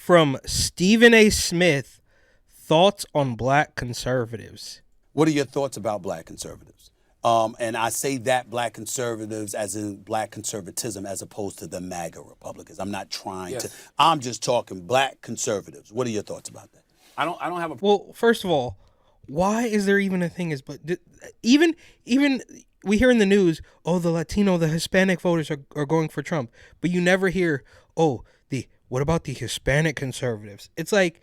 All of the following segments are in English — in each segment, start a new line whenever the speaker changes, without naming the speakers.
from Stephen A. Smith. Thoughts on black conservatives?
What are your thoughts about black conservatives? And I say that black conservatives as in black conservatism as opposed to the MAGA Republicans. I'm not trying to. I'm just talking black conservatives. What are your thoughts about that?
I don't have a.
Well, first of all, why is there even a thing as but even we hear in the news, oh, the Latino, the Hispanic voters are going for Trump, but you never hear, oh, what about the Hispanic conservatives? It's like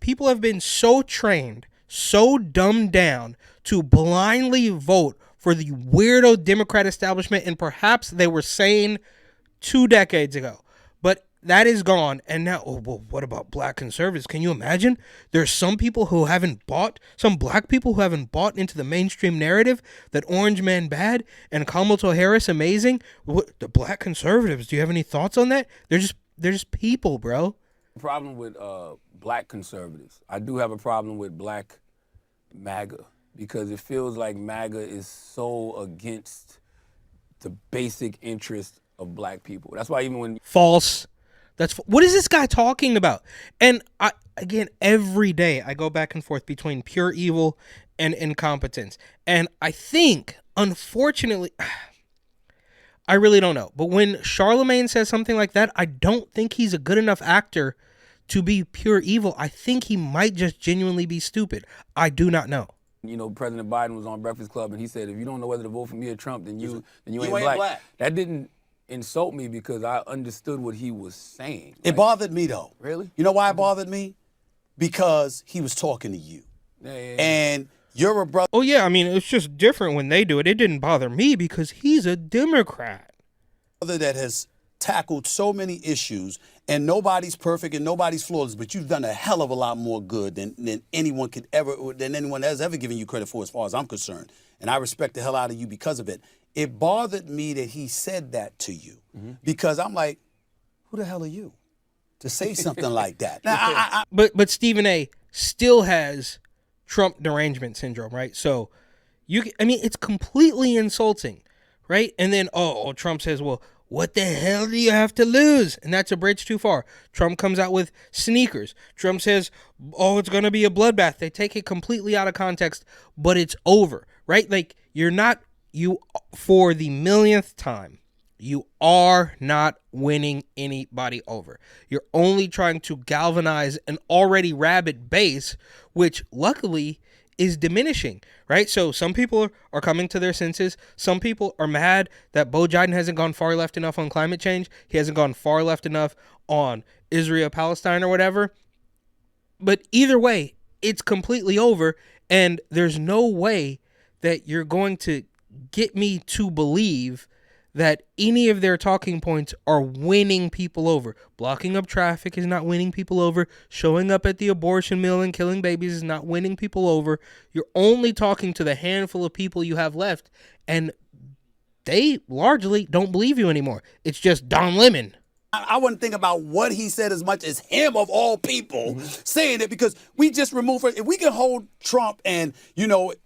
people have been so trained, so dumbed down to blindly vote for the weirdo Democrat establishment, and perhaps they were sane 2 decades ago. But that is gone, and now, oh, well, what about black conservatives? Can you imagine? There's some black people who haven't bought into the mainstream narrative that Orange Man bad and Kamala Harris amazing. What, the black conservatives? Do you have any thoughts on that? They're just people, bro.
Problem with black conservatives. I do have a problem with black MAGA because it feels like MAGA is so against the basic interest of black people. That's why even when
false. What is this guy talking about? And again, every day I go back and forth between pure evil and incompetence. And I think, unfortunately, I really don't know. But when Charlemagne says something like that, I don't think he's a good enough actor to be pure evil. I think he might just genuinely be stupid. I do not know.
President Biden was on Breakfast Club and he said, if you don't know whether to vote for me or Trump, then you ain't black. That didn't insult me because I understood what he was saying.
It bothered me, though.
Really?
You know why it bothered me? Because he was talking to you.
Yeah.
And you're a brother.
Oh, yeah. I mean, it's just different when they do it. It didn't bother me because he's a Democrat.
That has tackled so many issues, and nobody's perfect and nobody's flawless, but you've done a hell of a lot more good than anyone has ever given you credit for, as far as I'm concerned. And I respect the hell out of you because of it. It bothered me that he said that to you because I'm like, who the hell are you to say something like that? Now,
But Stephen A. still has Trump derangement syndrome, right? So it's completely insulting, right? And then, Trump says, well, what the hell do you have to lose? And that's a bridge too far. Trump comes out with sneakers. Trump says, oh, it's going to be a bloodbath. They take it completely out of context, but it's over, right? Like, for the millionth time, you are not winning anybody over. You're only trying to galvanize an already rabid base, which luckily is diminishing, right? So some people are coming to their senses. Some people are mad that Beau Biden hasn't gone far left enough on climate change. He hasn't gone far left enough on Israel, Palestine, or whatever. But either way, it's completely over, and there's no way that you're going to get me to believe that any of their talking points are winning people over. Blocking up traffic is not winning people over. Showing up at the abortion mill and killing babies is not winning people over. You're only talking to the handful of people you have left, and they largely don't believe you anymore. It's just Don Lemon.
I wouldn't think about what he said as much as him of all people saying it, because we just removed it. If we can hold Trump and,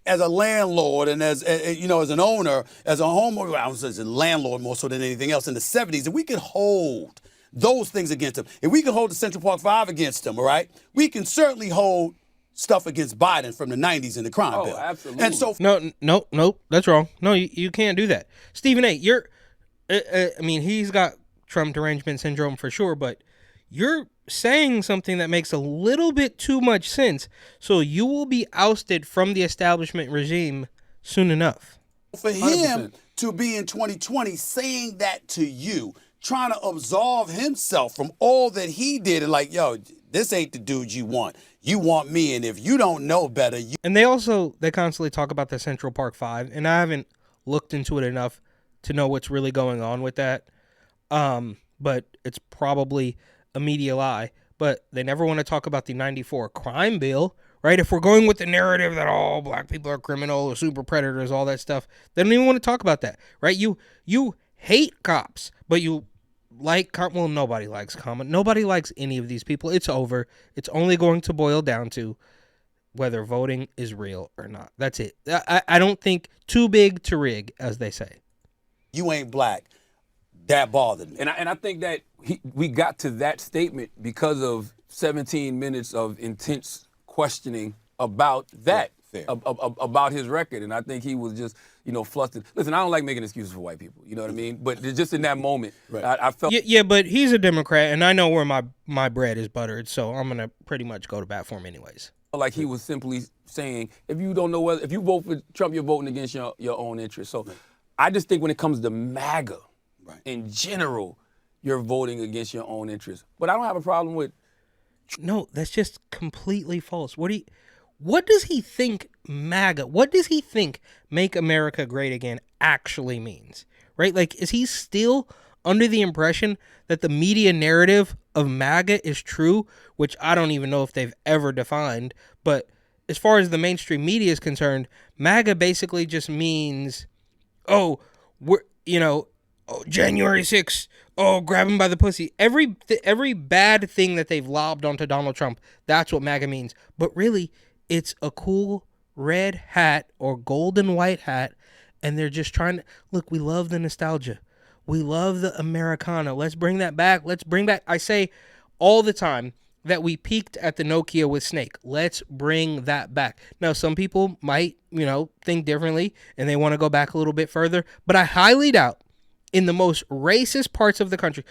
as a landlord and as an owner, as a homeowner, I was as a landlord more so than anything else in the 70s, if we can hold those things against him, if we can hold the Central Park Five against him, all right, we can certainly hold stuff against Biden from the 90s in the crime bill.
Absolutely.
And so
No, that's wrong. No, you can't do that. Stephen A., he's got Trump derangement syndrome for sure, but you're saying something that makes a little bit too much sense, so you will be ousted from the establishment regime soon enough.
For him to be in 2020 saying that to you, trying to absolve himself from all that he did, and like, yo, this ain't the dude you want. You want me, and if you don't know better, you...
And they constantly talk about the Central Park Five, and I haven't looked into it enough to know what's really going on with that. But it's probably a media lie. But they never want to talk about the 94 crime bill, right? If we're going with the narrative that all black people are criminals, super predators, all that stuff, they don't even want to talk about that, right? You hate cops, but you like well, nobody likes nobody likes any of these people. It's over. It's only going to boil down to whether voting is real or not. That's it. I don't think too big to rig, as they say.
You ain't black. That bothered me.
And I think that we got to that statement because of 17 minutes of intense questioning about that,
Fair.
about his record. And I think he was just, flustered. Listen, I don't like making excuses for white people. You know what I mean? But just in that moment,
Right.
I felt.
Yeah, but he's a Democrat, and I know where my bread is buttered, so I'm gonna pretty much go to bat for him anyways.
Like he was simply saying, if you don't know if you vote for Trump, you're voting against your own interests. So I just think when it comes to MAGA, in general, you're voting against your own interests. But I don't have a problem with.
No, that's just completely false. What does he think MAGA? What does he think "Make America Great Again" actually means? Right? Like, is he still under the impression that the media narrative of MAGA is true, which I don't even know if they've ever defined. But as far as the mainstream media is concerned, MAGA basically just means, January 6th, grab him by the pussy. Every bad thing that they've lobbed onto Donald Trump, that's what MAGA means. But really, it's a cool red hat or golden white hat, and they're just trying to, look, we love the nostalgia. We love the Americana. Let's bring that back. I say all the time that we peaked at the Nokia with Snake. Let's bring that back. Now, some people might, think differently, and they want to go back a little bit further, but I highly doubt in the most racist parts of the country,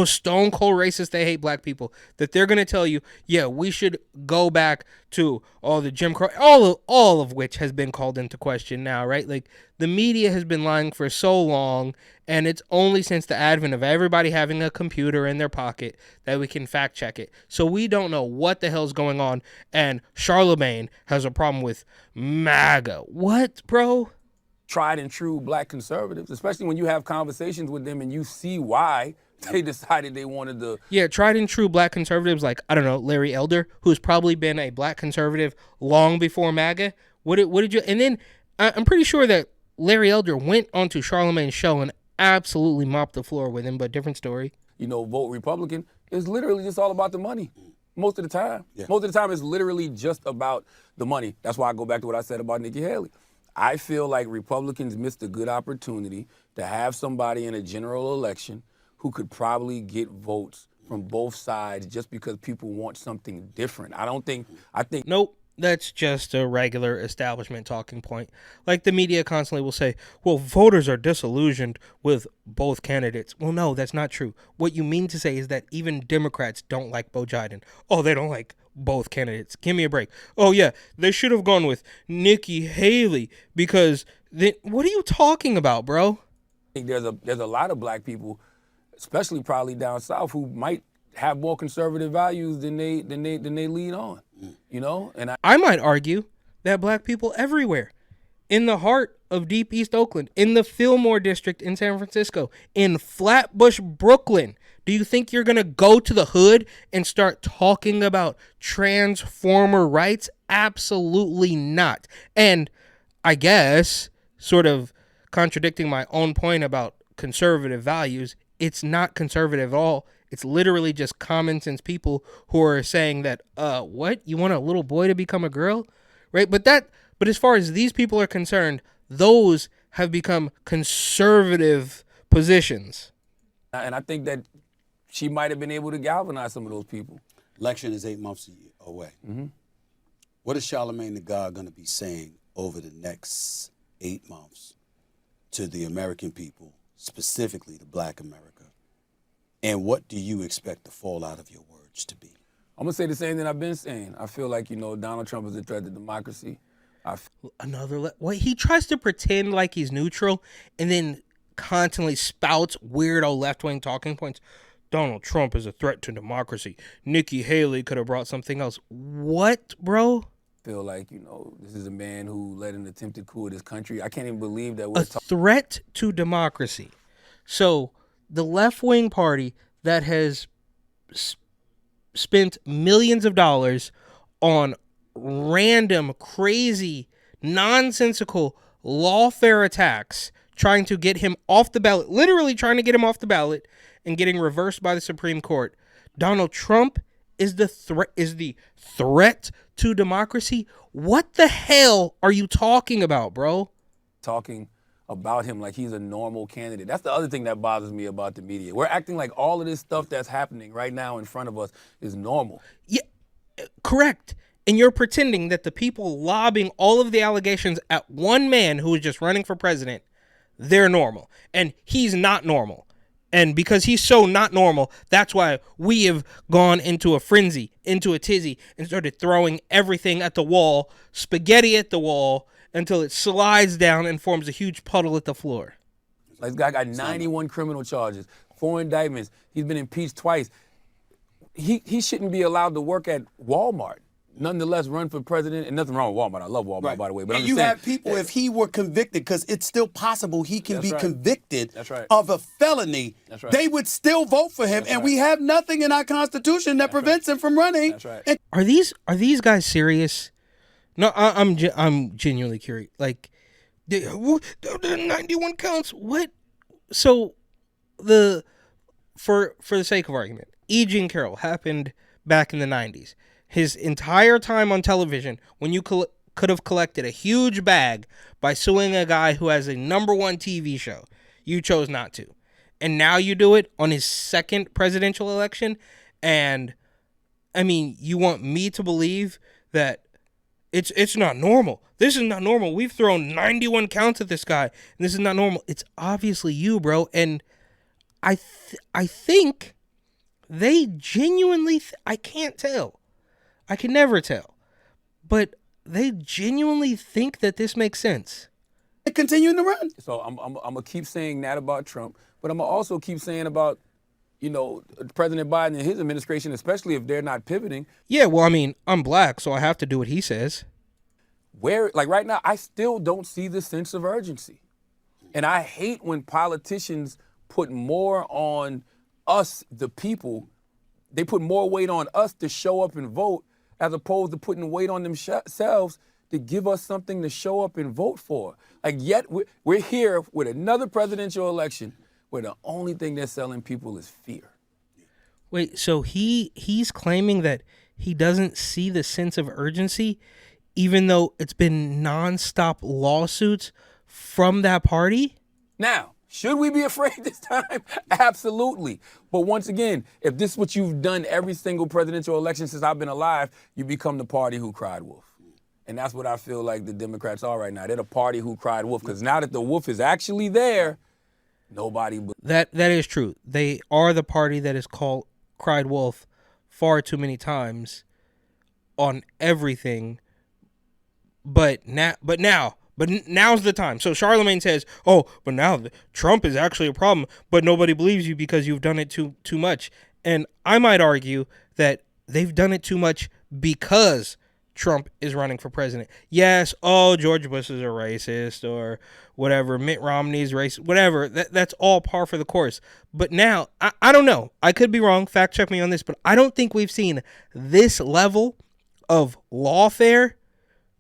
stone cold racist, they hate black people, that they're going to tell you, yeah, we should go back to all the Jim Crow, all of which has been called into question now, right? Like, the media has been lying for so long, and it's only since the advent of everybody having a computer in their pocket that we can fact check it. So we don't know what the hell's going on, and Charlemagne has a problem with MAGA. What, bro?
Tried and true black conservatives, especially when you have conversations with them and you see why they decided they wanted to.
Yeah, tried and true black conservatives like, I don't know, Larry Elder, who's probably been a black conservative long before MAGA. What did you, and then I'm pretty sure that Larry Elder went onto Charlemagne's show and absolutely mopped the floor with him, but different story.
Vote Republican is literally just all about the money. Most of the time.
Yeah.
Most of the time it's literally just about the money. That's why I go back to what I said about Nikki Haley. I feel like Republicans missed a good opportunity to have somebody in a general election who could probably get votes from both sides just because people want something different. I think.
Nope. That's just a regular establishment talking point. Like, the media constantly will say, well, voters are disillusioned with both candidates. Well, no, that's not true. What you mean to say is that even Democrats don't like Beau Biden. They don't like both candidates. Give me a break. Yeah, they should have gone with Nikki Haley because what are you talking about, bro?
I think there's a lot of black people, especially probably down south, who might have more conservative values than they lead on. And
I might argue that black people everywhere, in the heart of deep East Oakland, in the Fillmore district in San Francisco, in Flatbush, Brooklyn, do you think you're going to go to the hood and start talking about transformer rights? Absolutely not. And I guess, sort of contradicting my own point about conservative values, it's not conservative at all. It's literally just common sense people who are saying that, what? You want a little boy to become a girl? Right? But as far as these people are concerned, those have become conservative positions.
And I think that she might have been able to galvanize some of those people.
Election is 8 months away. Mm-hmm. What is Charlemagne the God going to be saying over the next 8 months to the American people, specifically to Black America? And what do you expect the fallout of your words to be?
I'm going to say the same thing I've been saying. I feel like, Donald Trump is a threat to democracy.
He tries to pretend like he's neutral and then constantly spouts weirdo left-wing talking points. Donald Trump is a threat to democracy. Nikki Haley could have brought something else. What, bro?
I feel like, this is a man who led an attempted coup of this country. I can't even believe that
we're threat to democracy. So the left-wing party that has spent millions of dollars on random, crazy, nonsensical, lawfare attacks, trying to get him off the ballot, literally trying to get him off the ballot and getting reversed by the Supreme Court. Donald Trump is the threat to democracy. What the hell are you talking about, bro?
Talking about him like he's a normal candidate. That's the other thing that bothers me about the media. We're acting like all of this stuff that's happening right now in front of us is normal.
Yeah, correct. And you're pretending that the people lobbing all of the allegations at one man who is just running for president, they're normal. And he's not normal. And because he's so not normal, that's why we have gone into a frenzy, into a tizzy, and started throwing everything at the wall, spaghetti at the wall, until it slides down and forms a huge puddle at the floor.
Like, this guy got 91 criminal charges, 4 indictments. He's been impeached twice. He shouldn't be allowed to work at Walmart. Nonetheless, run for president, and nothing wrong with Walmart. I love Walmart, by the way. But
and
I'm
you
just saying,
have people, if he were convicted, because it's still possible he can
That's
be
right.
convicted
That's right.
of a felony,
That's right.
they would still vote for him.
That's
and
right.
we have nothing in our Constitution that prevents him from running.
That's right.
And
Are these guys serious? No, I'm genuinely curious. Like, 91 counts. What? So, for the sake of argument, E. Jean Carroll happened back in the 90s. His entire time on television, when you could have collected a huge bag by suing a guy who has a #1 TV show, you chose not to. And now you do it on his second presidential election. And, I mean, you want me to believe that it's not normal. This is not normal. We've thrown 91 counts at this guy, and this is not normal. It's obviously you, bro. And I think they genuinely, I can't tell. I can never tell. But they genuinely think that this makes sense.
continuing to run.
So I'm gonna keep saying that about Trump, but I'm gonna also keep saying about, President Biden and his administration, especially if they're not pivoting.
Yeah, well, I mean, I'm black, so I have to do what he says.
Like right now, I still don't see the sense of urgency. And I hate when politicians put more on us, the people. They put more weight on us to show up and vote as opposed to putting weight on themselves to give us something to show up and vote for. Like, yet we're here with another presidential election where the only thing they're selling people is fear.
Wait, so he's claiming that he doesn't see the sense of urgency, even though it's been nonstop lawsuits from that party?
Now, should we be afraid this time? Absolutely. But once again, if this is what you've done every single presidential election since I've been alive, you become the party who cried wolf. And that's what I feel like the Democrats are right now. They're the party who cried wolf, because now that the wolf is actually there, nobody...
That is true. They are the party that is cried wolf far too many times on everything. But now's the time. So Charlemagne says, "Oh, but now Trump is actually a problem, but nobody believes you because you've done it too much." And I might argue that they've done it too much because Trump is running for president. Yes, George Bush is a racist or whatever, Mitt Romney's racist, whatever. That's all par for the course. But now, I don't know. I could be wrong. Fact check me on this, but I don't think we've seen this level of lawfare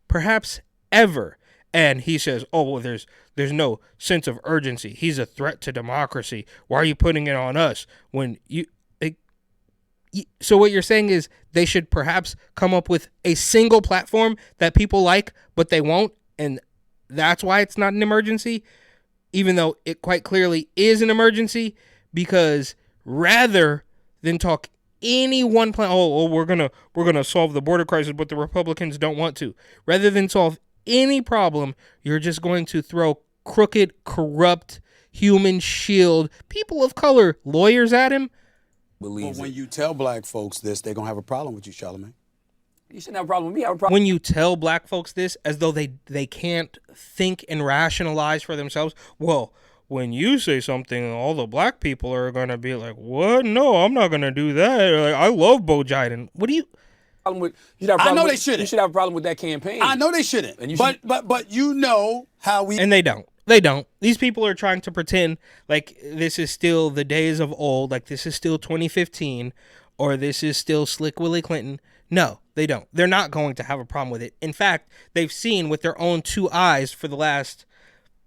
perhaps ever. And he says, "Oh, well, there's no sense of urgency. He's a threat to democracy. Why are you putting it on us when you?" So what you're saying is they should perhaps come up with a single platform that people like, but they won't, and that's why it's not an emergency, even though it quite clearly is an emergency, because rather than talk any one plan, we're gonna solve the border crisis, but the Republicans don't want to. Rather than solve any problem, you're just going to throw crooked, corrupt, human shield, people of color, lawyers at him.
But when you tell black folks this, they're going to have a problem with you, Charlemagne.
You shouldn't have a problem with me. I have a problem.
When you tell black folks this, as though they can't think and rationalize for themselves, well, when you say something, all the black people are going to be like, "What? No, I'm not going to do that." Like, I love Bo Biden. What do you...
I know they shouldn't.
You should have a problem with that campaign.
I know they shouldn't.
And you
but you know how we...
And they don't. They don't. These people are trying to pretend like this is still the days of old, like this is still 2015, or this is still Slick Willie Clinton. No, they don't. They're not going to have a problem with it. In fact, they've seen with their own 2 eyes for the last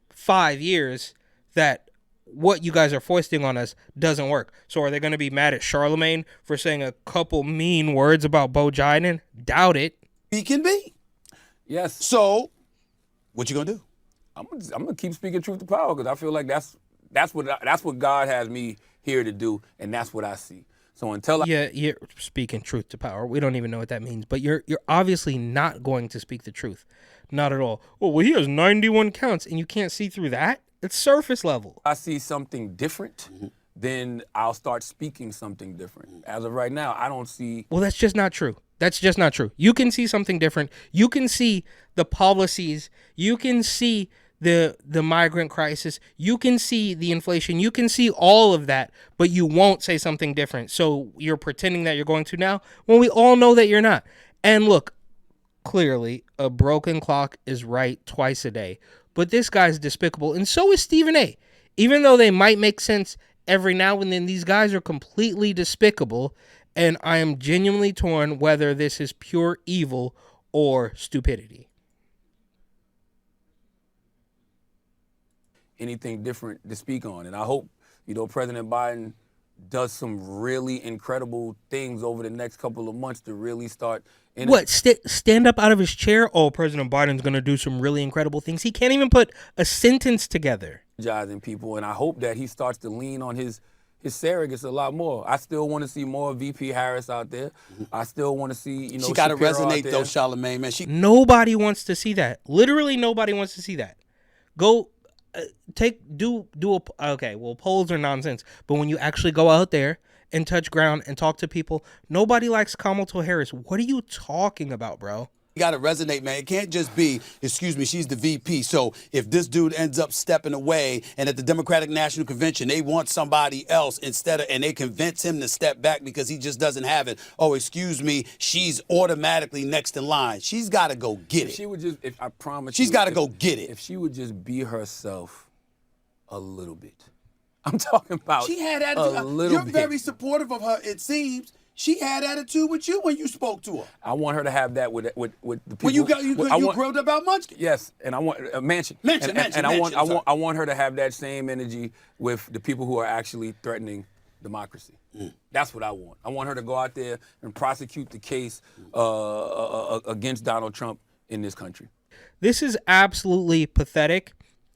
5 years that what you guys are foisting on us doesn't work. So are they going to be mad at Charlemagne for saying a couple mean words about Bo Biden? Doubt it.
He can be.
Yes.
So, what you going to do?
I'm gonna keep speaking truth to power because I feel like that's what God has me here to do, and that's what I see. So until
Yeah, you're speaking truth to power. We don't even know what that means, but you're obviously not going to speak the truth. Not at all. Oh, well, he has 91 counts, and you can't see through that? It's surface level.
I see something different, then I'll start speaking something different. As of right now, I don't see.
Well, that's just not true. That's just not true. You can see something different. You can see the policies. You can see the migrant crisis. You can see the inflation. You can see all of that, but you won't say something different. So you're pretending that you're going to now when we all know that you're not. And look, clearly, a broken clock is right twice a day. But this guy's despicable, and so is Stephen A. Even though they might make sense every now and then, these guys are completely despicable, and I am genuinely torn whether this is pure evil or stupidity.
Anything different to speak on. And I hope, President Biden does some really incredible things over the next couple of months to really start.
What, stand up out of his chair? Oh, President Biden's going to do some really incredible things. He can't even put a sentence together.
Energizing people, and I hope that he starts to lean on his surrogates a lot more. I still want to see more VP Harris out there. I still want to see,
she got to
Shapiro
resonate
out there.
though, Charlamagne, man.
Nobody wants to see that. Literally nobody wants to see that. Go okay, well, polls are nonsense, but when you actually go out there and touch ground and talk to people, nobody likes Kamala Harris. What are you talking about, bro?
You got to resonate, man. It can't just be, excuse me, she's the VP. So if this dude ends up stepping away and at the Democratic National Convention, they want somebody else and they convince him to step back because he just doesn't have it. Oh, excuse me, she's automatically next in line. She's got to go get it.
She would just, I promise
she's got to go get it.
If she would just be herself a little bit. I'm talking about
she had attitude.
a little
You're
bit.
very supportive of her, it seems. She had attitude with you when you spoke to her.
I want her to have that with the people.
When you grilled about Munchkin.
Yes, and I want Manchin. I want her to have that same energy with the people who are actually threatening democracy. That's what I want. I want her to go out there and prosecute the case against Donald Trump in this country.
This is absolutely pathetic,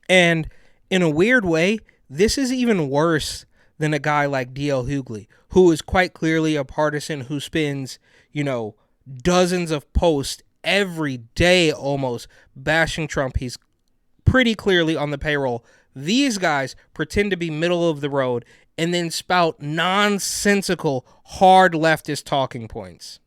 and in a weird way, this is even worse than a guy like D.L. Hughley, who is quite clearly a partisan who spends, dozens of posts every day almost bashing Trump. He's pretty clearly on the payroll. These guys pretend to be middle of the road and then spout nonsensical, hard leftist talking points.